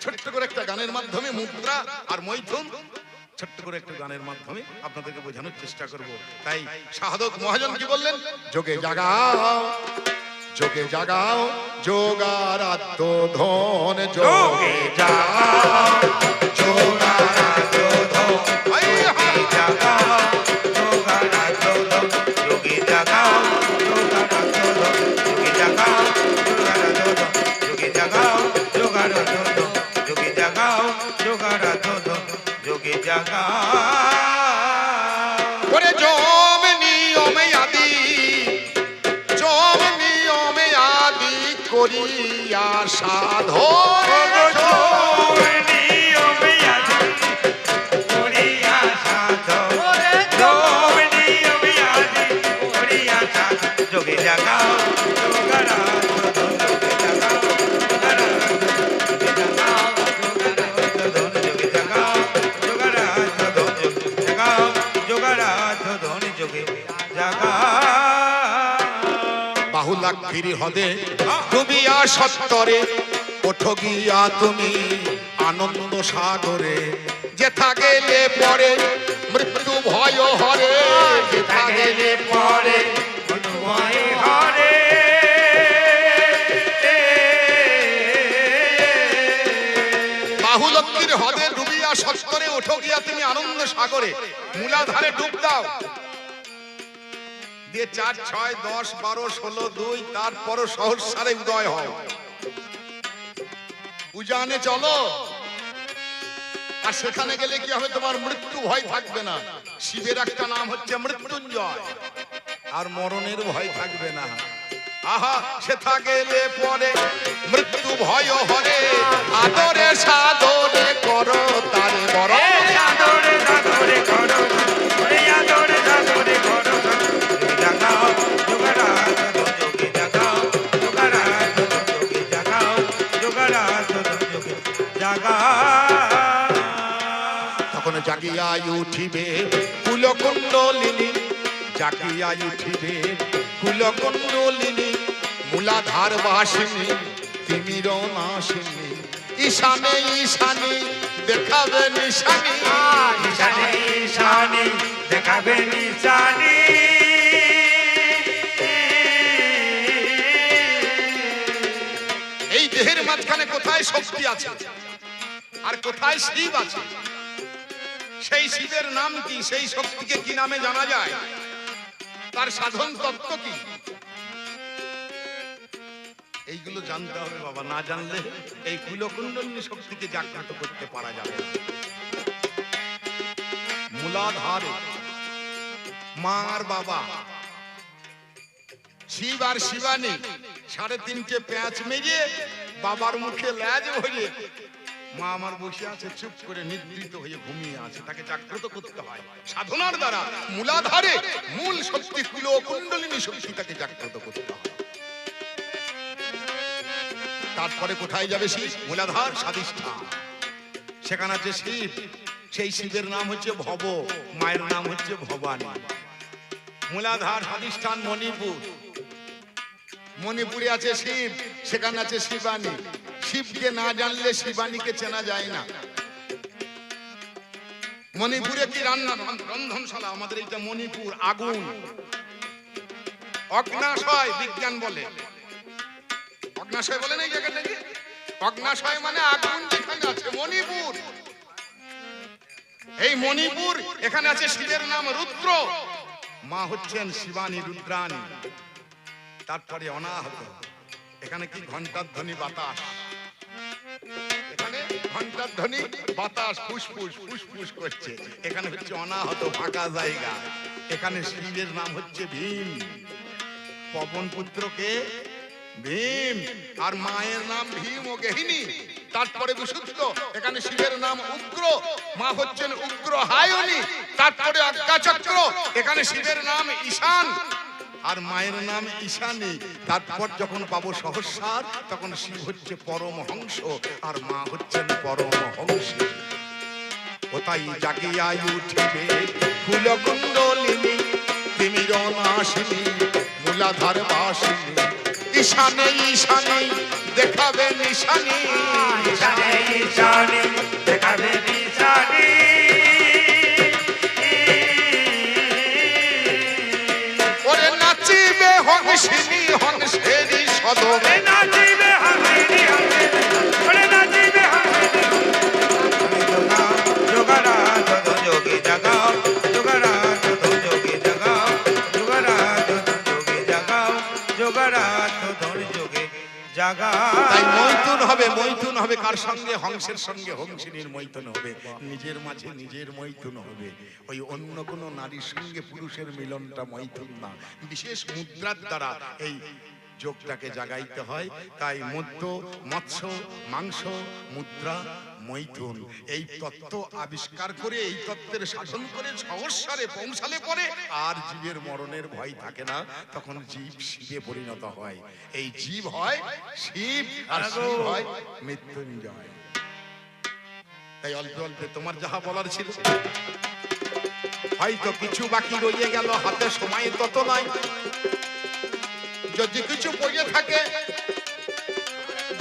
ছোট্ট করে একটা গানের মাধ্যমে মুদ্রা আর মৈথুন ছোট্ট করে একটু গানের মাধ্যমে আপনাদেরকে বোঝানোর চেষ্টা করব। তাই সাধক মহাজন কি বললেন? যোগে জাগাও, যোগে জাগাও যোগারাধ্য ধন, যোগে জাগাও যোগারাধ্য ধন, যোগে জাগাও যোগারাধ্য ধন, যোগে জাগাও যোগারাধ্য ধন, যোগে জাগাও যোগারাধ্য ধন, যোগে জাগাও যোগারাধ্য ধন, যোগে জাগাও যোগারাধ্য ধন, যোগে জাগাও। ওরে জম নিয়মে আদি, জম নিয়মে আদি করিয়া সাধন, জম নিয়মে আদি করিয়া সাধন, জম নিয়মে আদি করিয়া সাধন, যোগে জাগাও যোগারাধ্য ধন, যোগে জাগাও যোগারাধ্য ধন, যোগে জাগাও যোগারাধ্য ধন, যোগে জাগাও যোগারাধ্য ধন, যোগে জাগাও। বাহুলাক্ষীর হদে ডুবিয়া সত্তরে ওঠো গিয়া তুমি আনন্দ সাগরে, যেথা গেলে পরে মৃত্যু ভয় হরে, যেথা গেলে পরে মৃত্যু ভয় হরে। বাহুলক্ষীর হদে ডুবিয়া সত্তরে ওঠো গিয়া তুমি আনন্দ সাগরে, মূলাধারে ডুব দাও দিয়ে 4, 6, 10, 12, 16, 2 তারপরও সহস্রারে উদয় হও, উজানে চলো। আর সেখানে গেলে কি হবে? তোমার মৃত্যু ভয় থাকবে না। শিবের একটা নাম হচ্ছে মৃত্যুঞ্জয়, আর মরণের ভয় থাকবে না। আহা, সেথা গেলে পরে মৃত্যু ভয় হরে, আদরে সাদরে করো তারে বড়, আদরে সাদরে করো, আদরে সাদরে করো, জাগাও যোগারাধ্য ধন, যোগে জাগাও যোগারাধ্য ধন, যোগে জাগাও যোগারাধ্য ধন, যোগে জাগাও। তখন জাগিয়া উঠিবে কুলকুণ্ডলিনী, জাগিয়া উঠিবে কুলকুণ্ডলিনী, মূলাধার বাসিনী তিমির নাশিনী, ঈশানে ঈশানী দেখাবে নিশানী, ঈশানে ঈশানী দেখাবে নিশানী। এই দেহের মাঝখানে কোথায় শক্তি আছে আর কোথায় শিব আছে? সেই শিবের নাম কি? সেই শক্তিকে কি নামে জানা যায়? তার সাধন তত্ত্ব কি? এইগুলো জানতে হবে বাবা, না জানলে এই কুলকুণ্ডলিনী শক্তিকে জাগ্রত করতে পারা যাবে না। মূলাধারে মা আর বাবা, শিব আর শিবানী 3.5 প্যাঁচ মেরিয়ে বাবার মুখে ল্যাজ ভরে মা আমার বসে আছে চুপ করে নিদ্রিত হয়ে ঘুমিয়ে আছে, তাকে জাগ্রত করতে হয় সাধনার দ্বারা। মূলাধারে মূল শক্তি কুলকুণ্ডলিনী শক্তি, তাকে জাগ্রত করতে হয়। তারপরে কোথায় যাবে শিব? মূলাধার স্বাধিষ্ঠান, সেখানে আছে শিব। সেই শিবের নাম হচ্ছে ভব, মায়ের নাম হচ্ছে ভবানী। মূলাধার স্বাধিষ্ঠান মণিপুর, মণিপুরে আছে শিব, সেখানে আছে শিবানী। শিবকে না জানলে শিবানীকে চেনা যায় না। মণিপুরে কি রন্ধনশালা? আমাদের এইটা মণিপুর, আগুন, অগ্নাশয় বিজ্ঞান বলে। অগ্নাশয় বলে না এই জায়গাটাকে? অগ্নাশয় মানে আগুন যেখানে আছে, মণিপুর। এই মণিপুর, এখানে আছে শিবের নাম রুদ্র, মা হচ্ছেন শিবানী রুদ্রাণী। তারপরে অনাহত, এখানে কি ঘন্টার ধ্বনি বাতাস, এখানে ঘন্টার ধ্বনি বাতাস ফুসফুস ফুসফুস করছে। এখানে হচ্ছে অনাহত ফাঁকা জায়গা, এখানে শিবের নাম হচ্ছে ভীম, পবন পুত্রকে ভীম, আর মায়ের নাম ভীম ও গেহিনী। তারপরে বিশুদ্ধ, এখানে শিবের নাম উগ্র, মা হচ্ছেন উগ্র হায়নী। তারপরে অজ্ঞাচক্র, এখানে শিবের নাম ঈশান আর মায়ের নাম ঈশানী। তারপর যখন পাবো সহস্রার, তখন শিব হচ্ছে পরমহংস আর মা হচ্ছেন পরমহংস। ও তাই জাগিয়া উঠিবে কুলকুণ্ডলিনী, তিমির নাশিনী মূলাধার বাসিনী ঈশানে ঈশানে দেখাবে নিশানি ঈশানে ঈশানে দেখাবে নিশানি ওরে নাচিবে হংসিনী হংসেরি সদরে নাচিবে হাসিনি ওরে নাচিবে হাসিনি যোগরা যত যোগে জাগাও যোগরা যত যোগে জাগাও যোগরা যত যোগে জাগাও যোগরা যত যোগে জাগাও তাই মৈথুন হবে কার সঙ্গে হংসের সঙ্গে হংসিনীর মৈথুন হবে নিজের মাঝে নিজের মৈথুন হবে ওই অন্য কোন নারীর সঙ্গে পুরুষের মিলনটা মৈথুন না বিশেষ মুদ্রার দ্বারা এই যোগটাকে জাগাইতে হয় তাই মধ্য মৎস্য মাংস মুদ্রা মৈথুন এই তত্ত্ব আবিষ্কার করে এই তত্ত্বের শাসন করে সহস্রারে পৌঁছালে পরে আর জীবের মরণের ভয় থাকে না তখন জীব শিবে পরিণত হয় এই জীব হয় শিব আর শিব হয় মৃত্যুঞ্জয় তাই অল্প অল্পে তোমার যাহা বলার ছিল হয়তো কিছু বাকি রয়ে গেল হাতে সময় তত নাই যদি কিছু পড়ে থাকে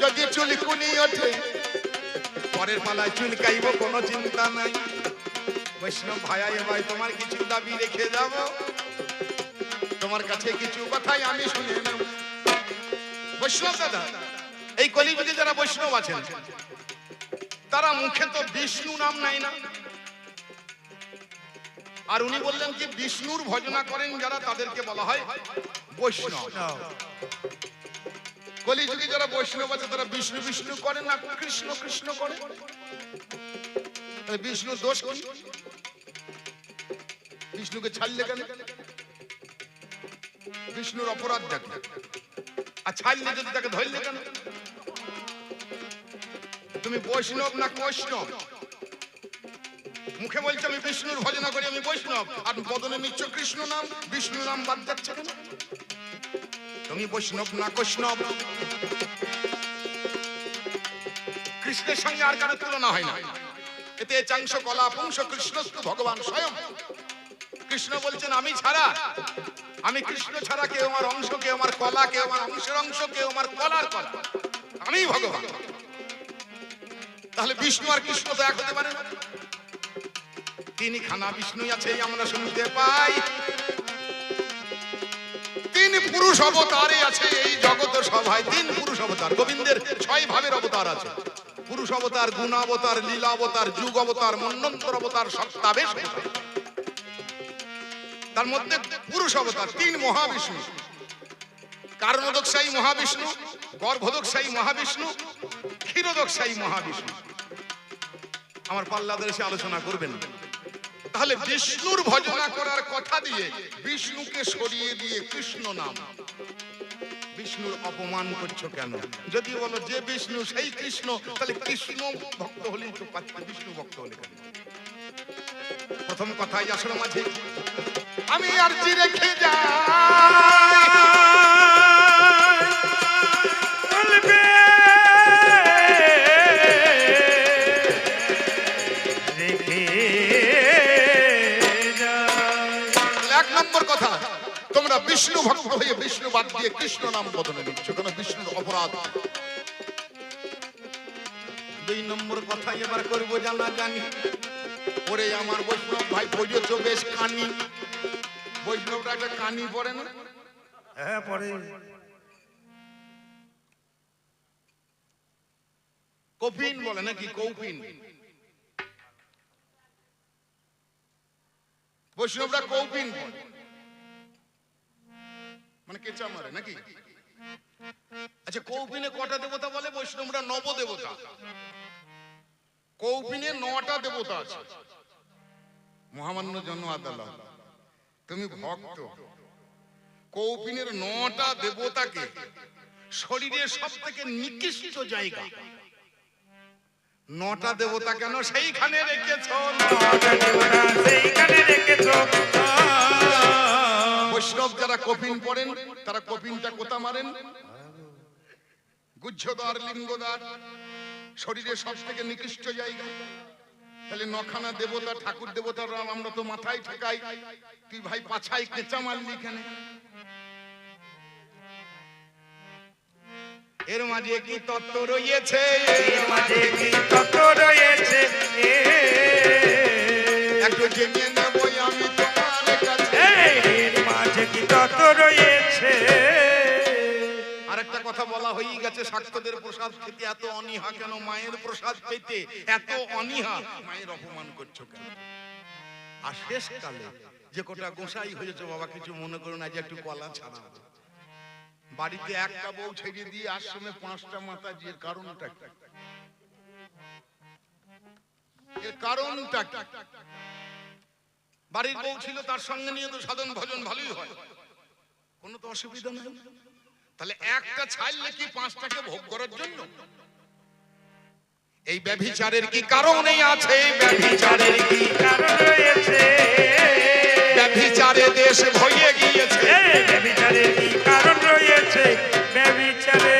যদি চুলকুনি ওঠে পরের পালায় চুলকাইব কোনো চিন্তা নাই বৈষ্ণব ভাইয়া ভাই তোমার কিছু দাবি রেখে যাব তোমার কাছে কিছু কথাই আমি শুনে নেব বৈষ্ণব দাদা এই কলিযুগে যারা বৈষ্ণব আছেন তারা মুখে তো বিষ্ণু নাম নাই না আর উনি বললেন কি বিষ্ণুর ভজনা করেন যারা তাদেরকে বলা হয় বৈষ্ণব কলিযুগে যারা বৈষ্ণব আছে তারা বিষ্ণু বিষ্ণু করে না কৃষ্ণ কৃষ্ণ করে বিষ্ণু দোষ কি বিষ্ণুকে ছাড়লে কেন বিষ্ণুর অপরাধ দেখো আর ছাড়লে যদি তাকে ধরলে কেন তুমি বৈষ্ণব না বৈষ্ণব মুখে বলছে আমি বিষ্ণুর ভজনা করি আমি বৈষ্ণব আর বদনে নিচ্ছ কৃষ্ণ নাম বিষ্ণু নাম বাদ যাচ্ছে কেন তুমি বৈষ্ণব না বৈষ্ণব কৃষ্ণের সঙ্গে আর কারো তুলনা হয় না এতে চাংশ কলা পুংস কৃষ্ণস্তু ভগবান স্বয়ং কৃষ্ণ বলছেন আমি ছাড়া আমি কৃষ্ণ ছাড়া কেউ আমার অংশ কেউ আমার কলা কেউ আমার অংশের অংশ কেউ আমার কলার কলা আমি ভগবান তাহলে বিষ্ণু আর কৃষ্ণ তো এক হতে পারে না তিনি খানা বিষ্ণুই আছে আমরা শুনতে পাই তিন পুরুষ অবতারে আছে এই জগৎ সভায় তিন পুরুষ অবতার গোবিন্দের 6 ভাবের অবতার আছে পুরুষ অবতার গুণ অবতার লীলা অবতার যুগ অবতার মন্বন্তর অবতার সপ্তাবেশ তার মধ্যে পুরুষ অবতার 3 মহাবিষ্ণু কারণোদকশায়ী মহাবিষ্ণু গর্ভোদকশায়ী মহাবিষ্ণু ক্ষীরোদকশায়ী মহাবিষ্ণু আমার পাল্লাদের এসে আলোচনা করবেন তাহলে বিষ্ণুর ভজনা করার কথা দিয়ে বিষ্ণুকে সরিয়ে দিয়ে কৃষ্ণ নাম বিষ্ণুর অপমান করছো কেন যদি বলো যে বিষ্ণু সেই কৃষ্ণ তাহলে কৃষ্ণ ভক্ত হলেই তো বিষ্ণু ভক্ত হলে কেন প্রথম কথাই আসলে মাঝে আমি আর জি রেখে যাই কথা তোমরা বিষ্ণু ভক্ত হয়ে বিষ্ণু বাদ দিয়ে কৃষ্ণ নাম বদলে নিচ্ছ কেন বিষ্ণুর অপরাধ 2 নম্বর কথা এবার করব জানা জানি ওরে আমার বৈষ্ণব ভাই বুঝেছো বেশ কানি বৈষ্ণবরা একটা কানি পড়ে না হ্যাঁ পড়ে কফিন বলে নাকি কৌফিন বৈষ্ণবরা কৌফিন বলে মানে কেঁচা মারে নাকি আচ্ছা কৌপিনে কটা দেবতা বলে বৈষ্ণবরা নবদেবতা কৌপিনে 9টা দেবতা আছে মহামান্য জন আদালত তুমি ভক্ত কৌপিনের 9টা দেবতাকে শরীরের সবথেকে নিকৃষ্ট জায়গা 9টা দেবতা কেন সেইখানে রেখেছো 9টা দেবতা সেইখানে রেখেছো বৈষ্ণব যারা কপিন পড়েন তারা কপিনটা কোথা মারেন গুহ্যদ্বার লিঙ্গদ্বার শরীরের সব থেকে নিকৃষ্ট জায়গা তাহলে নখানা দেবতা ঠাকুর দেবতার আমরা তো মাথায় ঠেকাই, তুই ভাই পাছাই কেঁচা মারলি কেন? এর মাঝে কি তত্ত্ব রয়েছে, এর মাঝে কি তত্ত্ব রয়েছে, একটু জেনে নেবো আমি তোমার কাছে। এর মাঝে কি তত্ত্ব রয়েছে। আরেকটা কথা বলা হয়ে গেছে, শাক্তদের প্রসাদ খেতে এত অনীহা কেন? মায়ের প্রসাদ পেতে এত অনীহা, মায়ের অপমান করছো কেন? আর শেষকালে যে কোটা গোসাই হয়েছে বাবা, কিছু মনে করো না, যে একটু কলা ছাড়া বাড়িতে একটা বউ ছেড়ে দিয়ে আশ্রমে 5টা মাতাজি, এর কারণটা কি? এর কারণটা কি? বাড়ির বউ ছিল, তার সঙ্গে নিয়ে তো সাধন ভজন ভালোই হয়, কোনো তো অসুবিধা নেই। তাহলে একটা ছাড়লে কি 5টাকে ভোগ করার জন্য? এই ব্যভিচারের কি কারণই আছে? ব্যভিচারের কি কারণ রয়েছে, ব্যভিচারে দেশ ভয়ে গিয়েছে। ব্যভিচারের কি কারণ রয়েছে, ব্যভিচারে।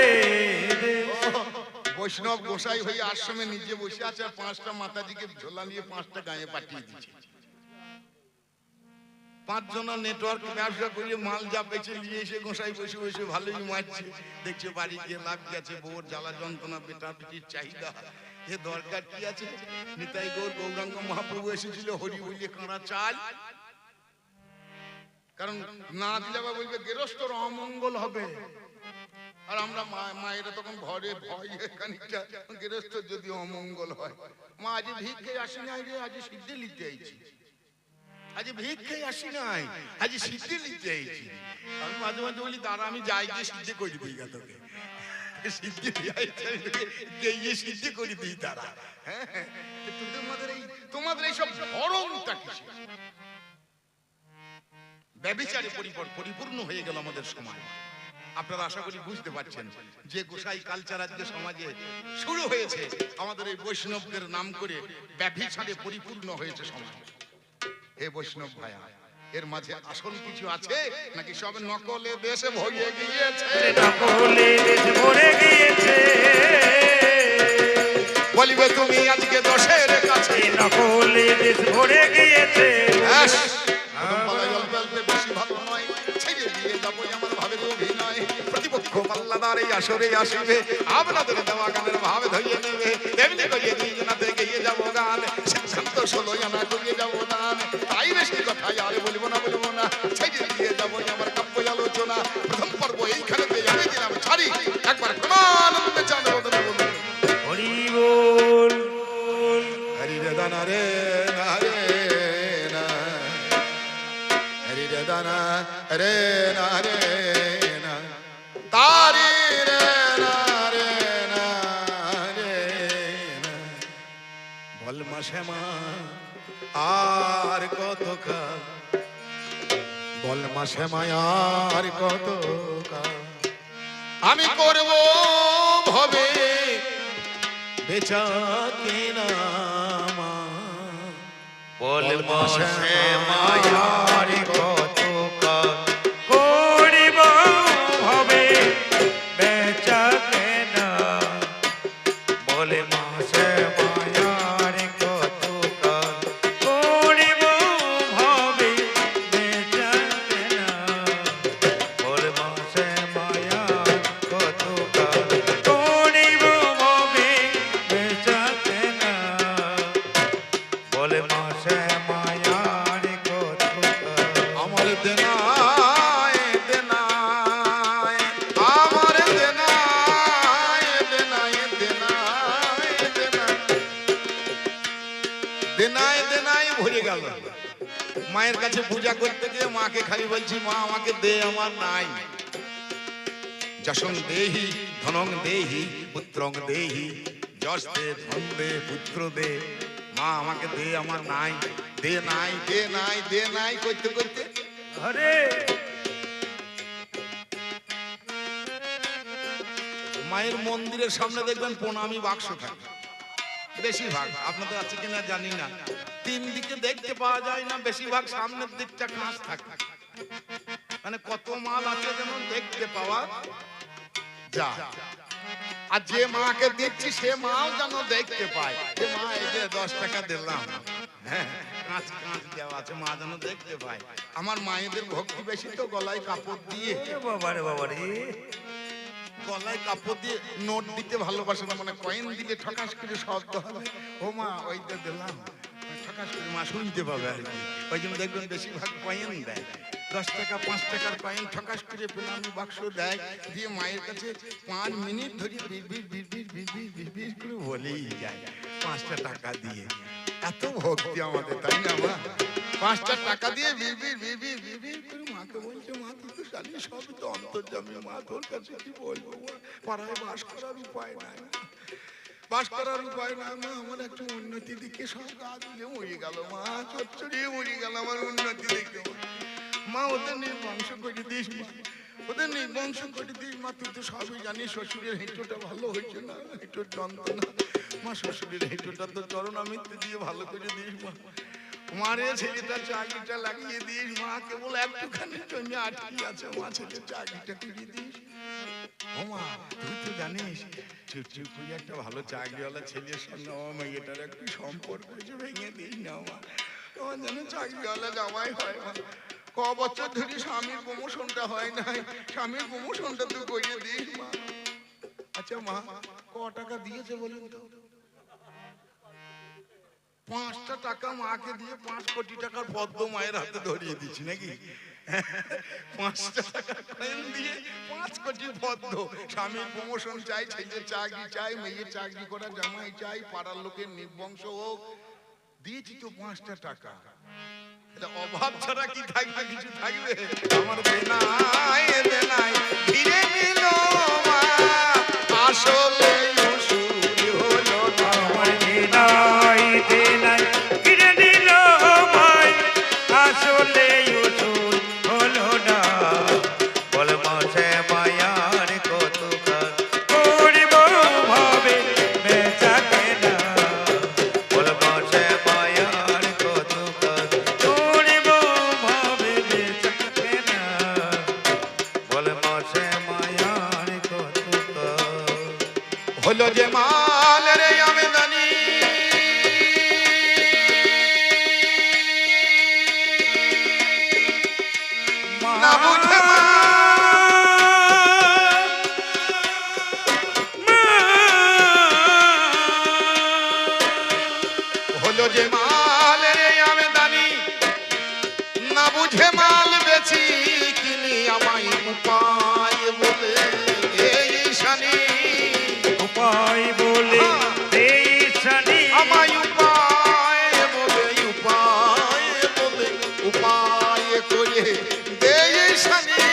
বৈষ্ণব গোসাই হয়ে আশ্রমে নিজে বসে আছে, আর 5টা মাতাজিকে ঝোলা নিয়ে 5টা গায়ে পাঠিয়ে দিচ্ছে। 5 জনা নেটওয়ার্ক ব্যবসা করে মাল যা বেঁচে নিয়ে এসে গোসাই বসে বসে ভালোই মারছে। দেখছে বাড়ি গিয়ে লাভ গেছে, বউর জ্বালা যন্ত্রণা, বেটা বেটির চাহিদা, এ দরকার কি আছে? নিতাই গৌর গৌরাঙ্গ মহাপ্রভু এসেছিল হরি বলিয়ে কাঁড়া চাল, কারণ না দিলে আবার বলবে গেরস্থর অমঙ্গল হবে। আর আমরা মায়েরা তখন ঘরে ভয় খানিকটা, গেরস্থ যদি অমঙ্গল হয়। মা আজ ভিক্ষে আসি নাই রে, আজ সিদ্ধি লিখতে আইছি, আজ ভিক্ষে আসি নাই, আজ সিদ্ধি লিখতে আইছি। আমি মাঝে মাঝে বলি, তারা আমি যাই গিয়ে সিদ্ধি করে দিই গা তোকে, সিদ্ধি দিয়ে সিদ্ধি করে দিই তারা। হ্যাঁ, তোমাদের এইসব ধরনটা কিসের? ব্যভিচারে পরিপূর্ণ হয়ে গেল আমাদের সমাজ। আপনারা আশা করি বুঝতে পারছেন যে গোসাই কালচার আজকে সমাজে শুরু হয়েছে, আমাদের এই বৈষ্ণবদের নাম করে ব্যভিচারে পরিপূর্ণ হয়েছে সমাজ। হে বৈষ্ণব ভাইয়া, এর মাঝে আসল কিছু আছে নাকি সব নকলে দেশে ভরে গিয়েছে? নকলে দেশ ভরে গিয়েছে, বলিবে তুমি আজকে দশের কাছে। নকলে দেশ ভরে গিয়েছে। বেশি ভালো নয়, ছেড়ে দিয়ে যাবো আমার ভাবের অভিনয়। প্রতিপক্ষ পাল্লাদার এই আসরে আসিবে, আপনাদের দেওয়া গানের ভাবে ধরিয়ে নেবে। এমনি করিয়ে দুইজনাতে গিয়ে যাবো গান, সিদ্ধান্ত 16 আনা করিয়ে যাবো দান। তাই বেশি কথা আর বলবো না, ছেড়ে দিয়ে যাবো আমার কাব্য আলোচনা। প্রথম পর্ব এইখানে আমি দিলাম ছাড়ি, একবার ক্রমানন্দে চাঁদ বদনে বলুন হরি বল। হরি রে দানা রে না রে না, হরি রে দানা রে না রে না, তারি রে না রে না রে না। বল মা শ্যামা আর কত কাল, বল মা শ্যামা আর কত কাল আমি করব ভবে বেচা কেনা। বল মাসে মায়ার কত কাল করিব হবে বেচা কেনা। বল মাসে মায়ার কত কাল করিব হবে বেচা কেনা। বল মাসে মায়ার কত কাল করিব হবে বেচা কেনা। বলে মাসে মায়ার কত আমার দেনায় দেনায়, আমার দেনায় দেনায় দেনায় দেনায় দেনায় ভরে গেল। মায়ের কাছে পূজা করতে গিয়ে মাকে খালি বলছি, মা আমাকে দে, আমার নাই। যশং দেহি ধনং দেহি পুত্রং দেহি, যশ দে ধন দে পুত্র দে, মা আমাকে দে, আমার নাই। দে নাই দে নাই দে নাই করতে করতে আরে মায়ের মন্দিরের সামনে দেখবেন প্রণামী বাক্স থাকে বেশিরভাগ, আপনাদের আছে কিনা জানি না। 3 দিকে দেখতে পাওয়া যায় না, বেশিরভাগ সামনের দিকটা কাঁচ থাকে, মানে কত মাল আছে যেন দেখতে পাওয়া যায়। আর যে মাকে দিচ্ছি সে মাও যেন দেখতে পায় যে মা এই যে 10 টাকা দিলাম, হ্যাঁ কাঁচ কাঁচ দেওয়া আছে, মা যেন দেখতে পায়। আমার মায়েদের ভক্তি বেশি তো, গলায় কাপড় দিয়ে, বাবারে বাবারে, গলায় কাপড় দিয়ে নোট দিতে ভালোবাসে না, মানে কয়েন দিলে ঠকাস করে শব্দ হবে, ও মা ওইটা দিলাম, ঠকাস করে মা শুনতে পাবে আর কি। ওই জন্য দেখবেন বেশিরভাগ কয়েন দেয়, 10 টাকা 5 টাকার কয়েন ঠকাস করে পেলামি বাক্স দেয়, দিয়ে মায়ের কাছে 5 মিনিট ধরে বিড়বিড় করে বলেই যায় 5টা টাকা দিয়ে। এত ভক্তি আমাদের, তাই না মা? 5টা টাকা দিয়ে বিড়বিড় করে মাকে বলছে, মা তুই তো জানি সবই তো অন্তর্যামী, মা তোর কাছে কি বলবো, পাড়ায় বাস করার উপায় নাই, বাস করার উপায় না মা, আমার একটু উন্নতি দিকে সব গাছ দিলে মরে গেল মা, চচ্চড়িয়ে মরে গেল আমার উন্নতি দেখে মা, ওদের নির্বংশ করে দিস মা, ওদের নির্বংশ করে দিস মা, তুই তো সবই জানিস শ্বশুরের হেঁটোটা ভালো হয়েছে না, হেঁটোর যন্ত্রণা মা, শ্বশুরের হেঁটোটা তো চরণামৃত্যু দিয়ে ভালো করে দিস মা, মারে ছেলেটা চাকরিটা লাগিয়ে দিস মা, কেবল একটুখানির জন্য আটকে আছে মা, ছেলের চাকরিটা করিয়ে দিস। ও মা তুই তো জানিস চুপচুপ করে একটা ভালো চাকরিওয়ালা ছেলের সঙ্গে আমার মেয়েটার একটু সম্পর্ক হয়েছে, ভেঙে দিস না মা, তোমার যেন চাকরিওয়ালা জামাই হয় মা। ক বছর ধরে স্বামীর প্রমোশনটা হয় নাই, স্বামীর প্রমোশনটা তুই করিয়ে দিস মা। আচ্ছা মা ক টাকা দিয়েছে বলুন তো? 5টা টাকা মাকে দিয়ে 5 কোটি টাকার পদ্ম মায়ের হাতে ধরিয়ে দিচ্ছি নাকি? 5টা টাকা কয়েন দিয়ে 5 কোটি পদ্ম, স্বামীর প্রমোশন চাই, ছেলের চাকরি চাই, মেয়ের চাকরি করা জামাই চাই, পাড়ার লোকের নির্বংশ হোক, দিয়েছি তো 5টা টাকা। এটা অভাব ছাড়া কি থাকবে, কিছু থাকবে? আমার দেনাই দেনাই ফিরে নিল মা, আসলে অসুর হলো না, আমার দেনাই দেনাই ফিরে দিল ভাই, আসলে উসুল হলো না, বল মশে মায়ার কত কাজ করিব ভাবে বেচা কেনা, বল মশে মায়ার কত কাজ করিব ভাবে বেচা কেনা, বল মশে মায়ার কত কাজ। হলো যে মাল রে আমদানি, না বুঝে মা, হলো যে মাল রে আমদানি, না বুঝে মাল বেচি কিনি, আমায় উপায় বলে এই শানি, উপায় বলে এই শনি, আমায় উপায় বলে উপায় করে দেই শানি,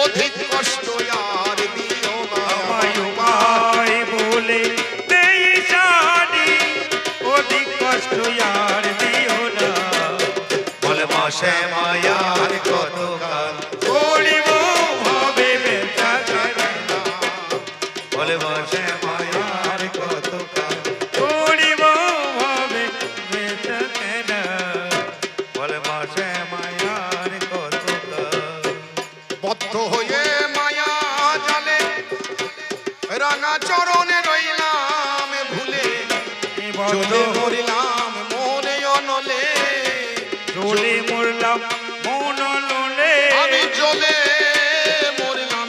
অধিক কষ্ট আর দিও না, আমায় উপায় বলে এই শনি, অধিক কষ্ট আর দিও না, বল মাসে মায়ার কত কাল করিব ভাবে বেচা কেনা, বল মাসে মায়ার কত কাল করিব ভাবে বেচা কেনা, বল মাসে মায়ার কত কাল। বদ্ধ হয়ে মায়া জালে রাঙা চরণে রইলাম ভুলে, চলে মরিলাম মনে অনলে, চলে মরলাম মন লোলে, আমি চলে মরিলাম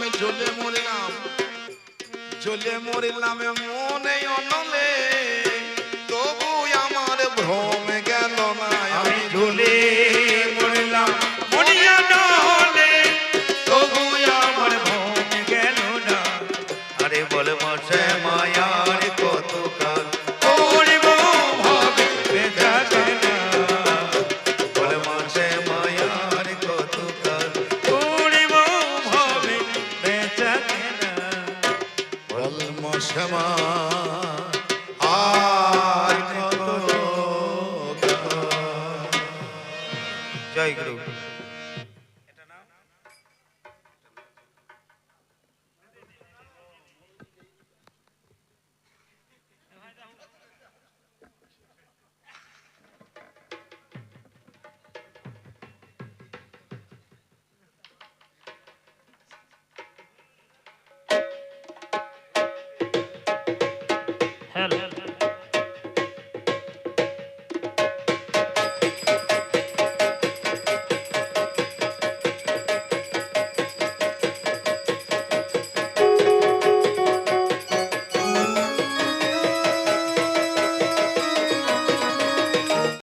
চলে মরিলাম মনে অনলে, তবু আমার ভ্রম গেল না, আমি ঝুলে মরলাম মনিয়া নলে, তবু আমার ভোগ গেল না, আরে বল মশে মায়ার কত কাল করিব ভাবে বেচা কেনা, বল মশে মায়ার কত কাল করিব ভাবে বেচা কেনা, বল মশমা দয়াল